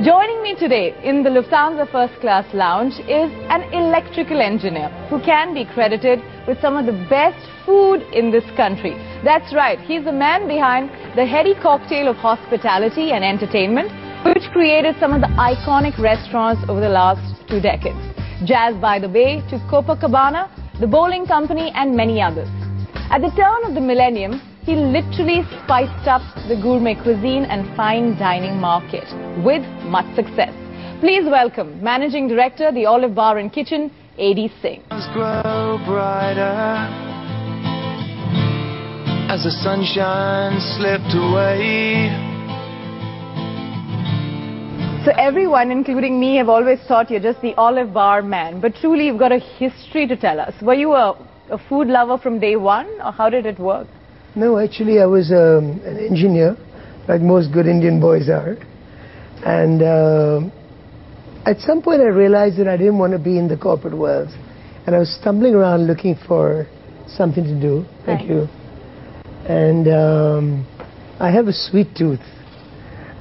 Joining me today in the Lufthansa First Class Lounge is an electrical engineer who can be credited with some of the best food in this country. That's right, he's the man behind the heady cocktail of hospitality and entertainment, which created some of the iconic restaurants over the last 2 decades. Jazz by the Bay to Copacabana, the Bowling Company and many others. At the turn of the millennium, he literally spiced up the gourmet cuisine and fine dining market with much success. Please welcome Managing Director, the Olive Bar and Kitchen, A.D. Singh. Grow brighter as the sunshine slipped away. So everyone, including me, have always thought you're just the olive bar man, but truly you've got a history to tell us. Were you a food lover from day one, or how did it work? No, actually I was an engineer, like most good Indian boys are. And at some point I realized that I didn't want to be in the corporate world. And I was stumbling around looking for something to do. Thank you. And I have a sweet tooth.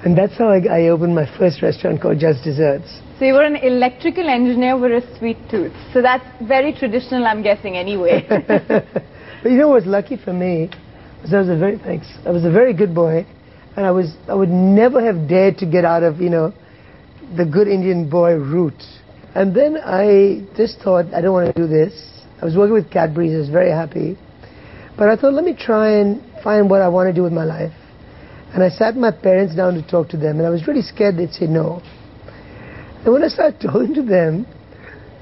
And that's how I opened my first restaurant called Just Desserts. So you were an electrical engineer with a sweet tooth. So that's very traditional, I'm guessing, anyway. But you know what's lucky for me? I was a very good boy, and I would never have dared to get out of, the good Indian boy route. And then I just thought, I don't want to do this. I was working with Cadbury's, I was very happy. But I thought, let me try and find what I want to do with my life. And I sat my parents down to talk to them, and I was really scared they'd say no. And when I started talking to them,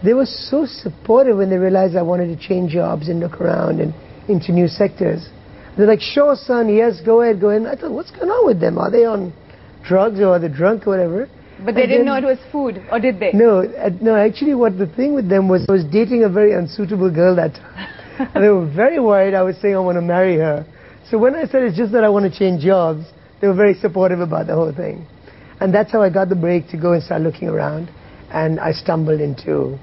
they were so supportive when they realized I wanted to change jobs and look around and into new sectors. They're like, sure, son, yes, go ahead, go ahead. And I thought, what's going on with them? Are they on drugs or are they drunk or whatever? But they didn't know it was food, or did they? No, actually what the thing with them was I was dating a very unsuitable girl that time. And they were very worried I was saying I want to marry her. So when I said it's just that I want to change jobs, they were very supportive about the whole thing. And that's how I got the break to go and start looking around. And I stumbled into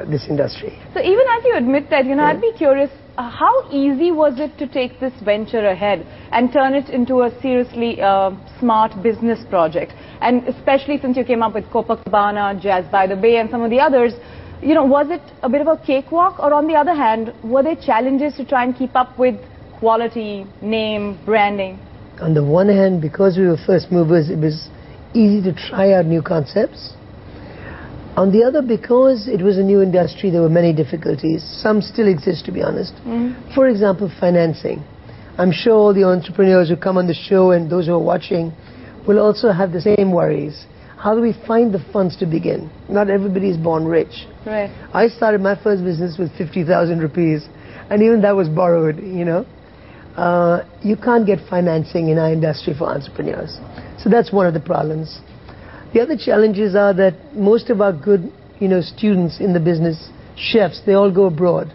this industry. So even as you admit that, I'd be curious, how easy was it to take this venture ahead and turn it into a seriously smart business project? And especially since you came up with Copacabana, Jazz by the Bay and some of the others, was it a bit of a cakewalk? Or on the other hand, were there challenges to try and keep up with quality, name, branding? On the one hand, because we were first movers, it was easy to try out new concepts. On the other, because it was a new industry, there were many difficulties. Some still exist, to be honest. For example, financing. I'm sure all the entrepreneurs who come on the show and those who are watching will also have the same worries. How do we find the funds to begin? Not everybody is born rich. Right. I started my first business with 50,000 rupees, and even that was borrowed, You can't get financing in our industry for entrepreneurs. So that's one of the problems. The other challenges are that most of our good, students in the business, chefs, they all go abroad.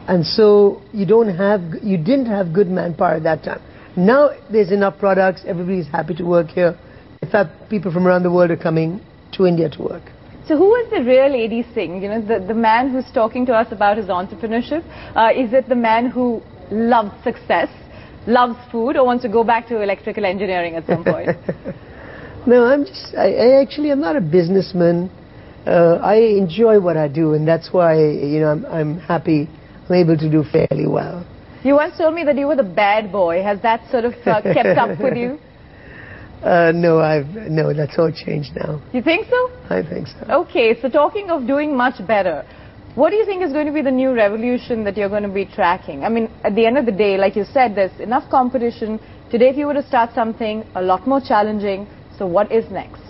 And so you didn't have good manpower at that time. Now there's enough products, everybody's happy to work here. In fact, people from around the world are coming to India to work. So who is the real A.D. Singh? The man who's talking to us about his entrepreneurship? Is it the man who loves success, loves food, or wants to go back to electrical engineering at some point? No, I'm not a businessman. I enjoy what I do, and that's why, I'm happy I'm able to do fairly well. You once told me that you were the bad boy. Has that sort of kept up with you? No, that's all changed now. You think so? I think so. Okay, so talking of doing much better, what do you think is going to be the new revolution that you're going to be tracking? I mean, at the end of the day, like you said, there's enough competition. Today, if you were to start something a lot more challenging, so what is next?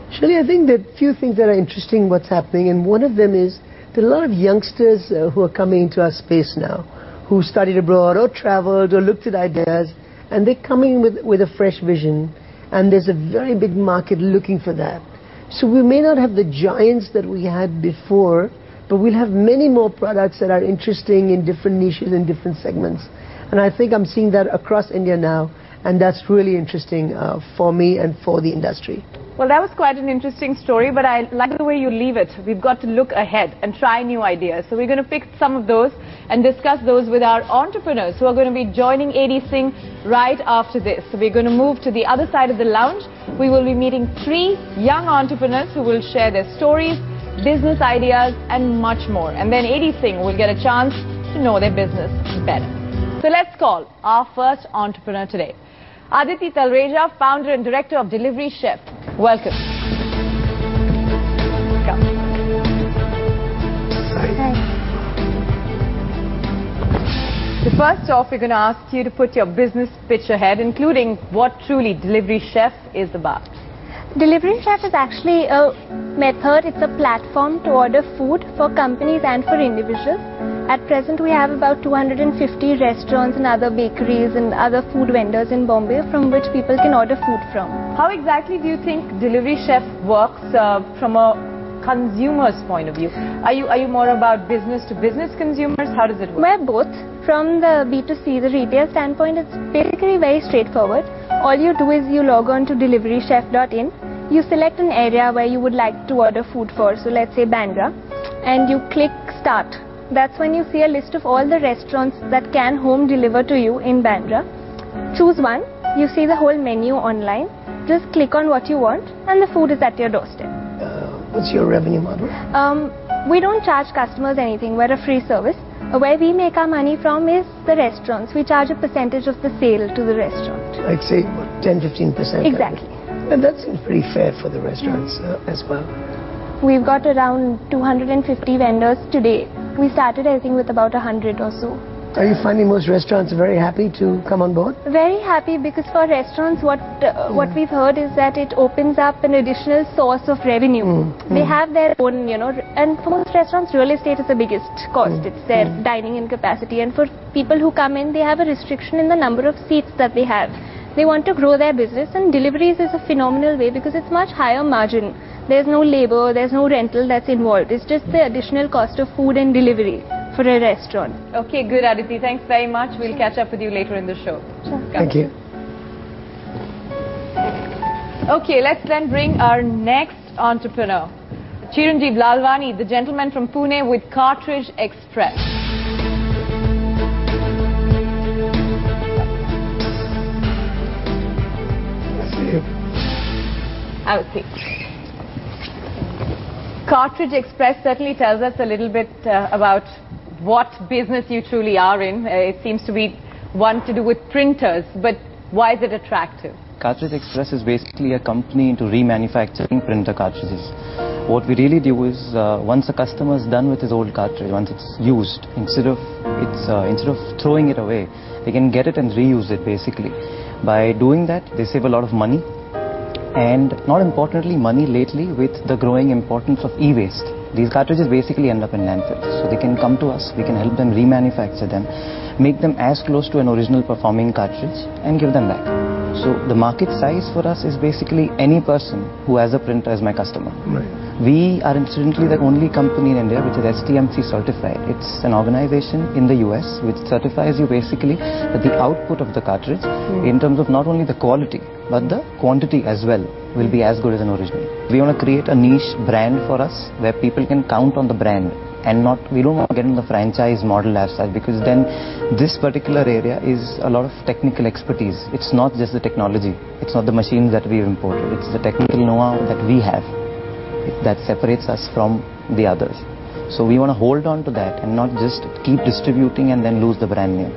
Actually, I think there are a few things that are interesting what's happening, and one of them is there are a lot of youngsters who are coming into our space now, who studied abroad or traveled or looked at ideas, and they're coming with a fresh vision, and there's a very big market looking for that. So we may not have the giants that we had before, but we'll have many more products that are interesting in different niches and different segments. And I think I'm seeing that across India now, and that's really interesting for me and for the industry. Well, that was quite an interesting story, but I like the way you leave it. We've got to look ahead and try new ideas. So we're going to pick some of those and discuss those with our entrepreneurs who are going to be joining AD Singh right after this. So we're going to move to the other side of the lounge. We will be meeting 3 young entrepreneurs who will share their stories, business ideas and much more. And then AD Singh will get a chance to know their business better. So let's call our first entrepreneur today. Aditi Talreja, founder and director of Delivery Chef. Welcome. Come. Hi. So first off, we're going to ask you to put your business pitch ahead, including what truly Delivery Chef is about. Delivery Chef is actually a method, it's a platform to order food for companies and for individuals. At present, we have about 250 restaurants and other bakeries and other food vendors in Bombay from which people can order food from. How exactly do you think Delivery Chef works from a consumer's point of view? Are you more about business to business consumers? How does it work? We're both. From the B2C, the retail standpoint, it's basically very straightforward. All you do is you log on to deliverychef.in. You select an area where you would like to order food for, so let's say Bandra, and you click Start. That's when you see a list of all the restaurants that can home deliver to you in Bandra. Choose one, you see the whole menu online, just click on what you want and the food is at your doorstep. What's your revenue model? We don't charge customers anything, we're a free service. Where we make our money from is the restaurants. We charge a percentage of the sale to the restaurant. Like say 10-15%? Exactly. And that seems pretty fair for the restaurants as well. We've got around 250 vendors today. We started, I think, with about 100 or so. Are you finding most restaurants very happy to come on board? Very happy, because for restaurants, what we've heard is that it opens up an additional source of revenue. They have their own, and for most restaurants, real estate is the biggest cost. It's their dining-in capacity. And for people who come in, they have a restriction in the number of seats that they have. They want to grow their business, and deliveries is a phenomenal way because it's much higher margin. There's no labor, there's no rental that's involved. It's just the additional cost of food and delivery for a restaurant. Okay, good, Aditi. Thanks very much. We'll catch up with you later in the show. Sure. Thank you. Okay, let's then bring our next entrepreneur. Chiranjeev Lalani, the gentleman from Pune with Cartridge Express. Have a seat. Cartridge Express certainly tells us a little bit about what business you truly are in. It seems to be one to do with printers, but why is it attractive? Cartridge Express is basically a company into remanufacturing printer cartridges. What we really do is once a customer is done with his old cartridge, once it's used, instead of throwing it away, they can get it and reuse it basically. By doing that, they save a lot of money. And not importantly, money lately with the growing importance of e-waste. These cartridges basically end up in landfills. So they can come to us, we can help them remanufacture them, make them as close to an original performing cartridge and give them back. So the market size for us is basically any person who has a printer as my customer. Right. We are incidentally the only company in India which is STMC certified. It's an organization in the US which certifies you basically that the output of the cartridge in terms of not only the quality but the quantity as well will be as good as an original. We want to create a niche brand for us where people can count on the brand and we don't want to get in the franchise model as such, because then this particular area is a lot of technical expertise. It's not just the technology, it's not the machines that we've imported, it's the technical know-how that we have that separates us from the others. So we want to hold on to that and not just keep distributing and then lose the brand name.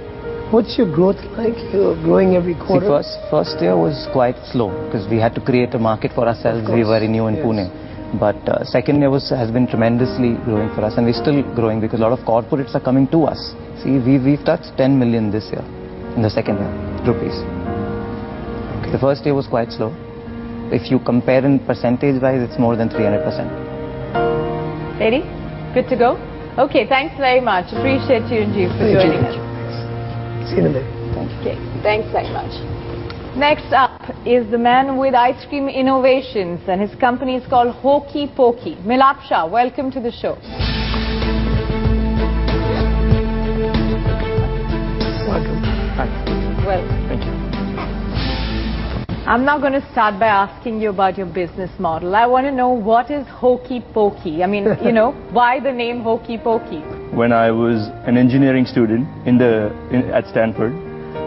What's your growth like? You're growing every quarter? See, first year was quite slow because we had to create a market for ourselves. We were new in Pune. But second year has been tremendously growing for us, and we're still growing because a lot of corporates are coming to us. See, we've touched 10 million this year, in the second year, rupees. Okay. The first year was quite slow. If you compare in percentage-wise, it's more than 300%. Ready? Good to go? Okay, thanks very much. Appreciate you, Chiranjeev, for joining us. See you in a bit. Okay, thanks very much. Next up is the man with ice cream innovations, and his company is called Hokey, Pokey. Milap Shah, welcome to the show. Welcome. Hi. Welcome. Thank you. I'm now going to start by asking you about your business model. I want to know, what is Hokey Pokey? I mean, you know, why the name Hokey Pokey? When I was an engineering student at Stanford,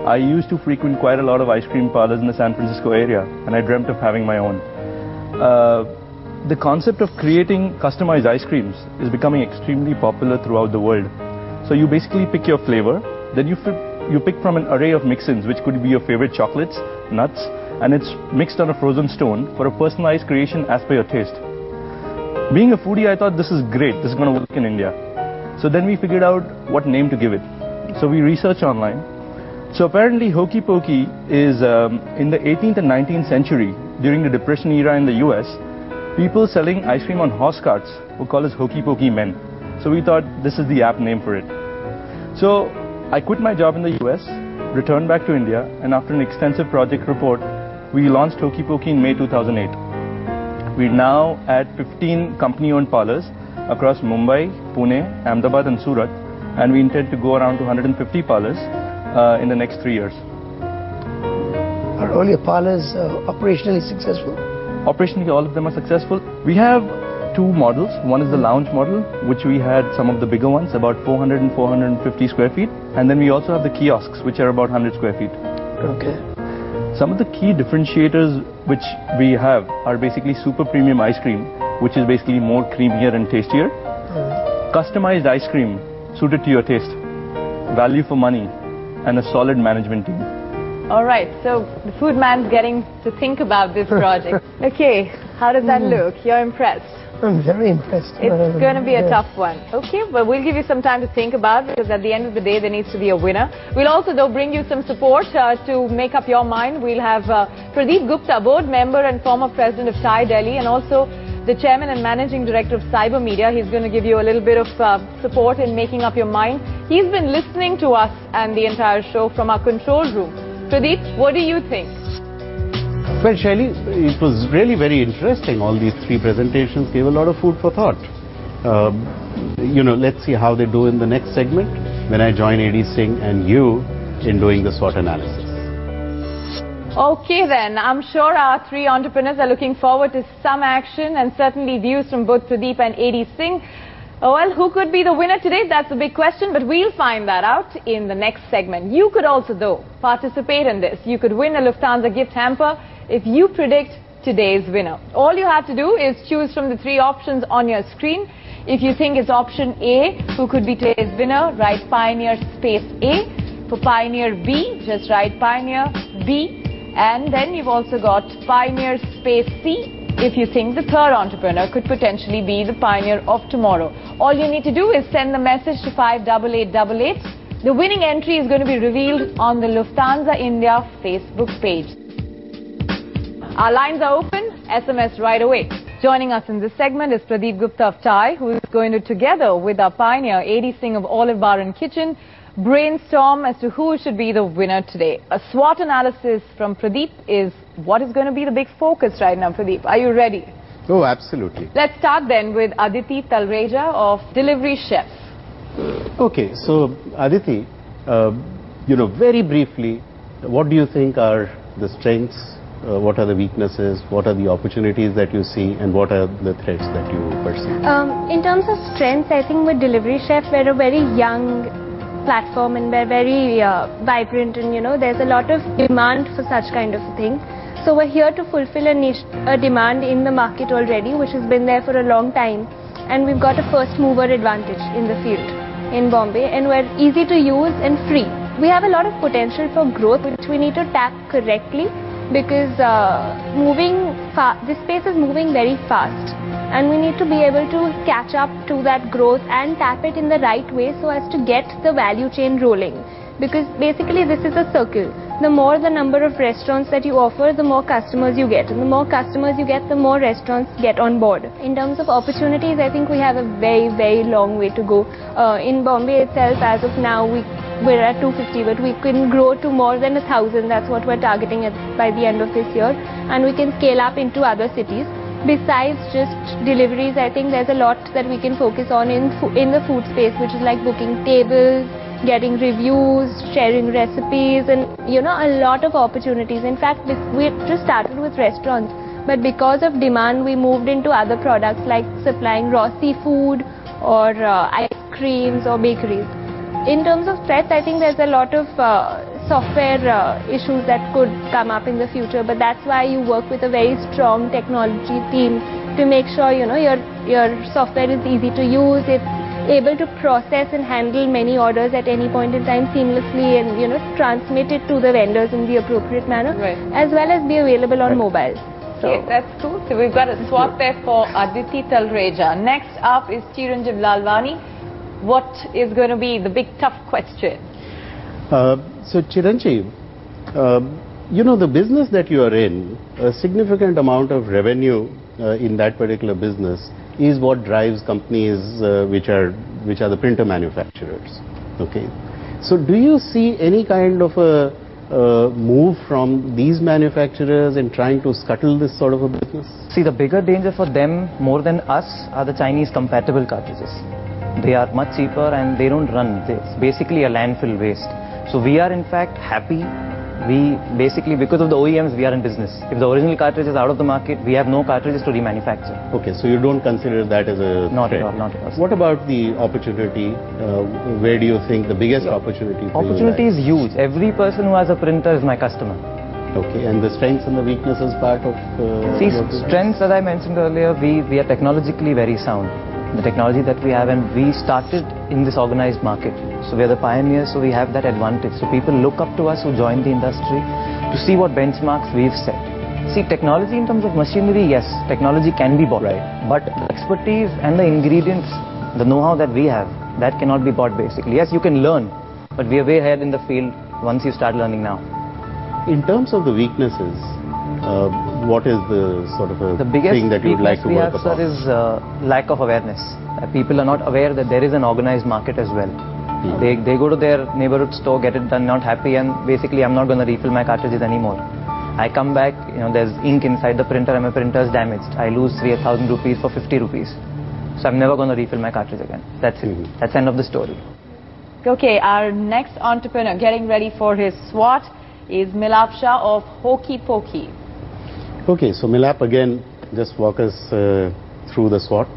I used to frequent quite a lot of ice cream parlors in the San Francisco area, and I dreamt of having my own. The concept of creating customized ice creams is becoming extremely popular throughout the world. So you basically pick your flavor, then you pick from an array of mix-ins, which could be your favorite chocolates, nuts, and it's mixed on a frozen stone for a personalized creation as per your taste. Being a foodie, I thought this is great, this is going to work in India. So then we figured out what name to give it. So we researched online. So apparently Hokey Pokey is in the 18th and 19th century, during the Depression era in the US, people selling ice cream on horse carts were called as Hokey Pokey men. So we thought this is the apt name for it. So I quit my job in the US, returned back to India, and after an extensive project report, we launched Hokey Pokey in May 2008. We're now at 15 company-owned parlors across Mumbai, Pune, Ahmedabad and Surat, and we intend to go around to 150 parlors in the next 3 years. Are all your parlors operationally successful? Operationally, all of them are successful. We have two models. One is the lounge model, which we had some of the bigger ones, about 400 and 450 square feet. And then we also have the kiosks, which are about 100 square feet. Okay. Some of the key differentiators which we have are basically super premium ice cream, which is basically more creamier and tastier. Customized ice cream suited to your taste. Value for money, and a solid management team. All right, so the food man's getting to think about this project. Okay, how does that look? You're impressed? I'm very impressed. It's going to be a tough one. Okay, but we'll give you some time to think about it, because at the end of the day, there needs to be a winner. We'll also, though, bring you some support to make up your mind. We'll have Pradeep Gupta, board member and former president of Thai Delhi, and also the chairman and managing director of Cyber Media. He's going to give you a little bit of support in making up your mind. He's been listening to us and the entire show from our control room. Pradeep, what do you think? Well, Shaili, it was really very interesting. All these three presentations gave a lot of food for thought. You know, let's see how they do in the next segment when I join A.D. Singh and you in doing the SWOT analysis. Okay then, I'm sure our three entrepreneurs are looking forward to some action and certainly views from both Pradeep and A.D. Singh. Well, who could be the winner today? That's a big question, but we'll find that out in the next segment. You could also, though, participate in this. You could win a Lufthansa gift hamper if you predict today's winner. All you have to do is choose from the three options on your screen. If you think it's option A, who could be today's winner, write Pioneer space A. For Pioneer B, just write Pioneer B. And then you've also got Pioneer space C. If you think the third entrepreneur could potentially be the pioneer of tomorrow. All you need to do is send the message to 58888. The winning entry is going to be revealed on the Lufthansa India Facebook page. Our lines are open. SMS right away. Joining us in this segment is Pradeep Gupta of Thai, who is going to, together with our pioneer, A.D. Singh of Olive Bar and Kitchen, brainstorm as to who should be the winner today. A SWOT analysis from Pradeep is what is going to be the big focus right now, Pradeep. Are you ready? Oh, absolutely. Let's start then with Aditi Talreja of Delivery Chef. Okay, so Aditi, you know, very briefly, what do you think are the strengths, what are the weaknesses, what are the opportunities that you see, and what are the threats that you perceive? In terms of strengths, I think with Delivery Chef, we're a very young platform and we're very vibrant, and you know, there's a lot of demand for such kind of a thing. So we're here to fulfill a demand in the market already, which has been there for a long time, and we've got a first mover advantage in the field in Bombay, and we're easy to use and free. We have a lot of potential for growth, which we need to tap correctly, because this space is moving very fast, and we need to be able to catch up to that growth and tap it in the right way so as to get the value chain rolling. Because basically this is a circle. The more the number of restaurants that you offer, the more customers you get, and the more customers you get, the more restaurants get on board. In terms of opportunities, I think we have a very, very long way to go. In Bombay itself, as of now, we're at 250, but we can grow to more than 1,000. That's what we're targeting by the end of this year, and we can scale up into other cities. Besides just deliveries, I think there's a lot that we can focus on in the food space, which is like booking tables, getting reviews, sharing recipes, and a lot of opportunities. In fact, we just started with restaurants, but because of demand, we moved into other products like supplying raw seafood or ice creams or bakeries. In terms of threats, I think there's a lot of software issues that could come up in the future, but that's why you work with a very strong technology team to make sure your software is easy to use, it's able to process and handle many orders at any point in time seamlessly, and transmit it to the vendors in the appropriate manner, as well as be available on mobile. So okay, that's cool. So we've got a swap there for Aditi Talreja. Next up is Chiranjeev Lalani. What is going to be the big tough question? So Chiranjeev, the business that you are in, a significant amount of revenue in that particular business is what drives companies which are the printer manufacturers. Okay, so do you see any kind of a move from these manufacturers in trying to scuttle this sort of a business? See, the bigger danger for them more than us are the Chinese compatible cartridges. They are much cheaper and they don't run. It's basically a landfill waste. So we are in fact happy. We basically, because of the OEMs, we are in business. If the original cartridge is out of the market, we have no cartridges to remanufacture. Okay, so you don't consider that as a Not threat. at all, not at all. What about the opportunity? Where do you think the biggest opportunity for Opportunity you is huge. Every person who has a printer is my customer. Okay, and the strengths and the weaknesses part of... See, strengths, as I mentioned earlier, we are technologically very sound. The technology that we have, and we started in this organized market. So we are the pioneers, so we have that advantage. So people look up to us who joined the industry to see what benchmarks we've set. See, technology in terms of machinery, yes, technology can be bought. Right. But the expertise and the ingredients, the know-how that we have, that cannot be bought basically. Yes, you can learn, but we are way ahead in the field once you start learning now. In terms of the weaknesses, what is the sort of a The biggest thing that you would like to work weakness we have, upon? sir, is lack of awareness. People are not aware that there is an organized market as well. They go to their neighborhood store, get it done, not happy, and basically I'm not going to refill my cartridges anymore. I come back, there's ink inside the printer and my printer is damaged. I lose 3,000 rupees for 50 rupees. So I'm never going to refill my cartridge again. That's it. That's the end of the story. Okay, our next entrepreneur getting ready for his SWAT is Milap Shah of Hokey Pokey. Okay, so Milap, again, just walk us through the SWOT.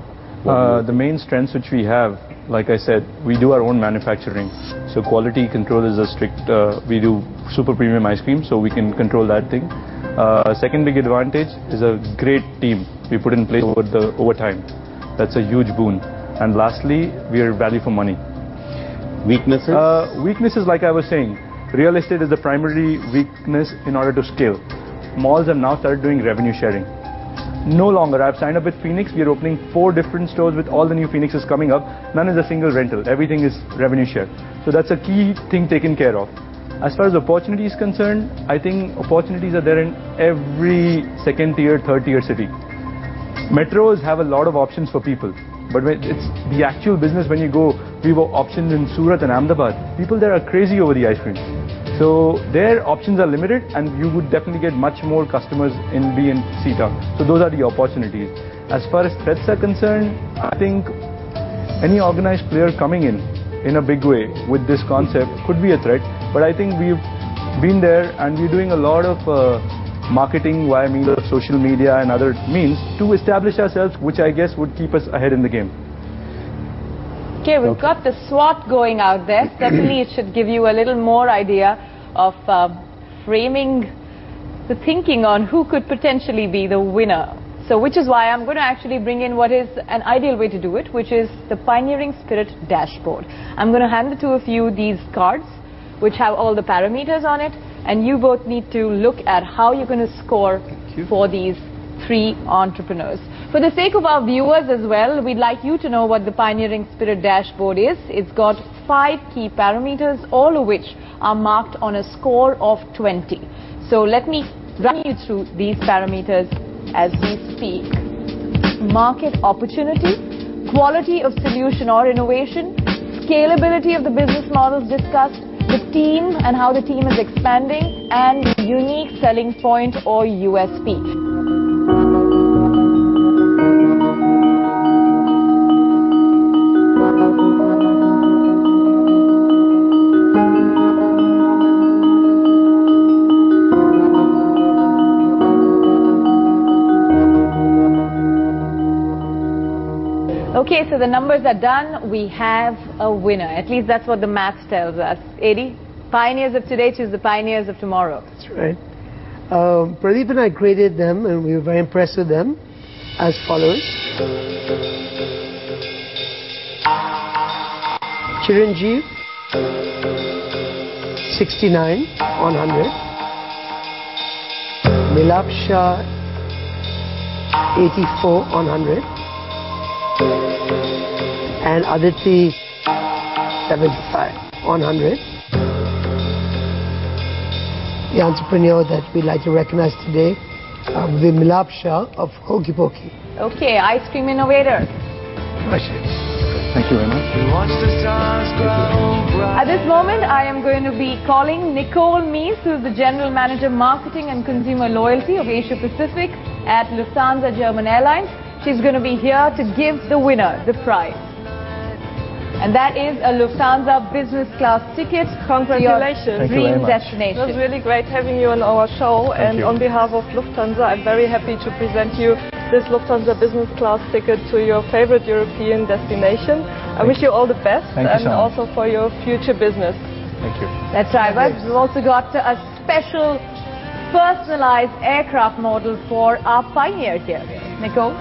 The main strengths which we have, like I said, we do our own manufacturing. So quality control is a strict, we do super premium ice cream, so we can control that thing. Second big advantage is a great team we put in place over time. That's a huge boon. And lastly, we are value for money. Weaknesses? Weaknesses, like I was saying, real estate is the primary weakness in order to scale. Malls have now started doing revenue sharing. No longer. I've signed up with Phoenix. We are opening 4 different stores with all the new Phoenixes coming up. None is a single rental. Everything is revenue share. So that's a key thing taken care of. As far as opportunity is concerned, I think opportunities are there in every second tier, third tier city. Metros have a lot of options for people. But when it's the actual business, when you go, we have options in Surat and Ahmedabad. People there are crazy over the ice cream. So their options are limited, and you would definitely get much more customers in B and C town. So those are the opportunities. As far as threats are concerned, I think any organized player coming in a big way with this concept could be a threat. But I think we've been there, and we're doing a lot of marketing via means of social media and other means to establish ourselves, which I guess would keep us ahead in the game. Okay, we've got the SWOT going out there. Certainly it should give you a little more idea of framing the thinking on who could potentially be the winner. So which is why I'm going to actually bring in what is an ideal way to do it, which is the Pioneering Spirit dashboard. I'm going to hand the two of you these cards, which have all the parameters on it, and you both need to look at how you're going to score for these 3 entrepreneurs. For the sake of our viewers as well, we'd like you to know what the Pioneering Spirit dashboard is. It's got 5 key parameters, all of which are marked on a score of 20. So let me run you through these parameters as we speak. Market opportunity, quality of solution or innovation, scalability of the business models discussed, the team and how the team is expanding, and unique selling point or USP. Okay, so the numbers are done. We have a winner. At least that's what the math tells us. Adi, pioneers of today choose the pioneers of tomorrow. That's right. Pradeep and I created them, and we were very impressed with them as follows. Chiranjeev, 69 on 100. Milap Shah, 84 on 100. And Aditi, 75 on 100. The entrepreneur that we'd like to recognize today will be Milap Shah of Hokey Pokey. Okay, ice cream innovator. Thank you very much. At this moment, I am going to be calling Nicole Mies, who is the General Manager Marketing and Consumer Loyalty of Asia Pacific at Lufthansa German Airlines. She's going to be here to give the winner the prize. And that is a Lufthansa business class ticket. Congratulations. To your dream destination. It was really great having you on our show. And on behalf of Lufthansa, I'm very happy to present you this Lufthansa business class ticket to your favorite European destination. I wish you all the best and also for your future business. Thank you. That's right. But we've also got a special personalized aircraft model for our pioneer here. Nicole?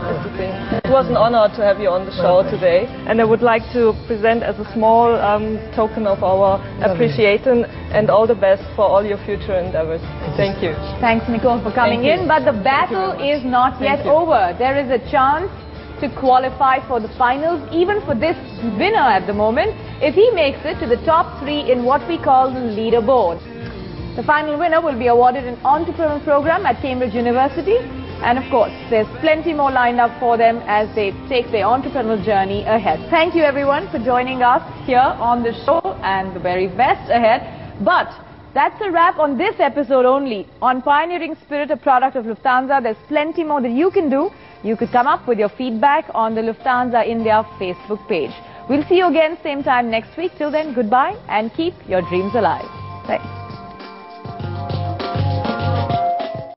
It was an honor to have you on the show today, and I would like to present as a small token of our appreciation and all the best for all your future endeavors. Thank you. Thanks, Nicole, for coming in. But the battle is not yet over. There is a chance to qualify for the finals, even for this winner at the moment, if he makes it to the top 3 in what we call the leaderboard. The final winner will be awarded an entrepreneurial program at Cambridge University. And of course, there's plenty more lined up for them as they take their entrepreneurial journey ahead. Thank you everyone for joining us here on the show, and the very best ahead. But that's a wrap on this episode only. On Pioneering Spirit, a product of Lufthansa, there's plenty more that you can do. You could come up with your feedback on the Lufthansa India Facebook page. We'll see you again same time next week. Till then, goodbye and keep your dreams alive. Thanks.